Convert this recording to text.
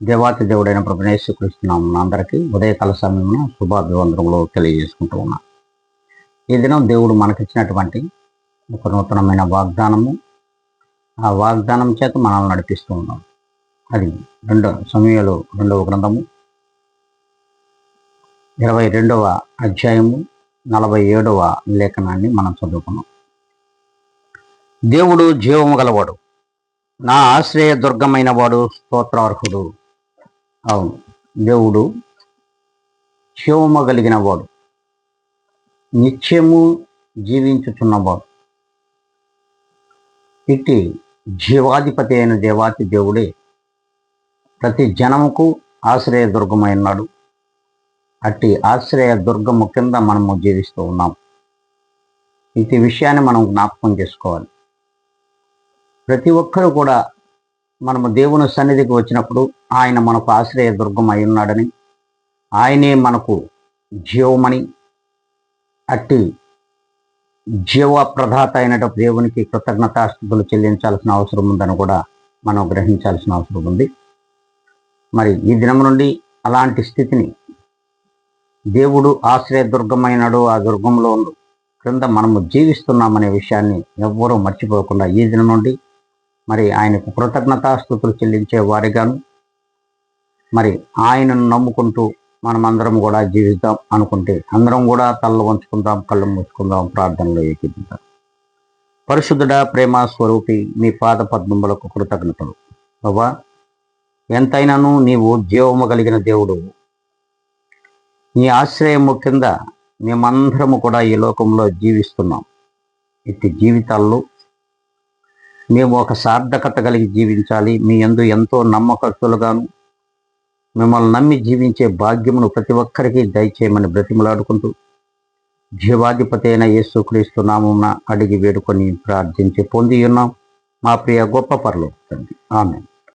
దేవాతి దేవుడైన ప్రభువైన యేసుక్రీస్తు నామమున అందరికీ ఉదయకాల సమయంలో శుభాభివందనములు తెలియజేసుకుంటూ ఉన్నాం. ఈ దినం దేవుడు మనకిచ్చినటువంటి ఒక నూతనమైన వాగ్దానము. ఆ వాగ్దానం చేత మనల్ని నడిపిస్తూ ఉన్నాం. అది సమూయేలు 2వ గ్రంథము 22వ అధ్యాయము 47వ లేఖనాన్ని మనం చదువుకున్నాం. దేవుడు జీవము గలవాడు, నా ఆశ్రయ దుర్గమైన వాడు, స్తోత్రార్హుడు. అవును, దేవుడు జీవము కలిగిన వాడు, నిత్యము జీవించుచున్నవాడు. ఇట్టి జీవాధిపతి అయిన దేవాతి దేవుడే ప్రతి జనముకు ఆశ్రయ దుర్గమై ఉన్నాడు. అట్టి ఆశ్రయ దుర్గము కింద మనము జీవిస్తూ ఉన్నాం. ఇట్టి విషయాన్ని మనం జ్ఞాపకం చేసుకోవాలి. ప్రతి ఒక్కరూ కూడా మనము దేవుని సన్నిధికి వచ్చినప్పుడు ఆయన మనకు ఆశ్రయ దుర్గం అయి ఉన్నాడని, ఆయనే మనకు జీవమని, అట్టి జీవ ప్రదాత అయినటువంటి దేవునికి కృతజ్ఞతాస్తుతులు చెల్లించాల్సిన అవసరం ఉందని కూడా మనం గ్రహించాల్సిన అవసరం ఉంది. మరి ఈ దినం నుండి అలాంటి స్థితిని, దేవుడు ఆశ్రయ దుర్గమైనాడు, ఆ దుర్గంలో క్రింద మనము జీవిస్తున్నామనే విషయాన్ని ఎవ్వరూ మర్చిపోకుండా ఈ దినం నుండి మరి ఆయనకు కృతజ్ఞతాస్తుతులు చెల్లించే వారిగాను, మరి ఆయనను నమ్ముకుంటూ మనమందరం కూడా జీవిద్దాం అనుకుంటే అందరం కూడా తలలు వంచుకుందాం, కళ్ళు మూసుకుందాం, ప్రార్థనలో ఏకీపిద్దాం. పరిశుద్ధుడా, ప్రేమ స్వరూపి, మీ పాద పద్మములకు కృతజ్ఞతలు. బాబా, ఎంతైనాను నీవు జీవము కలిగిన దేవుడు. నీ ఆశ్రయము కింద మేమందరము కూడా ఈ లోకంలో జీవిస్తున్నాం. ఇట్టి జీవితాల్లో మేము ఒక సార్థకత కలిగి జీవించాలి. మీ యందు ఎంతో నమ్మకస్తులుగాను మిమ్మల్ని నమ్మి జీవించే భాగ్యమును ప్రతి ఒక్కరికి దయచేయమని బ్రతిమలాడుకుంటూ జీవాధిపతి అయిన యేసుక్రీస్తు నామమున అడిగి వేడుకొని ప్రార్థించి పొంది ఉన్నాం మా ప్రియ గొప్ప పరలోక తండ్రి. ఆమేన్.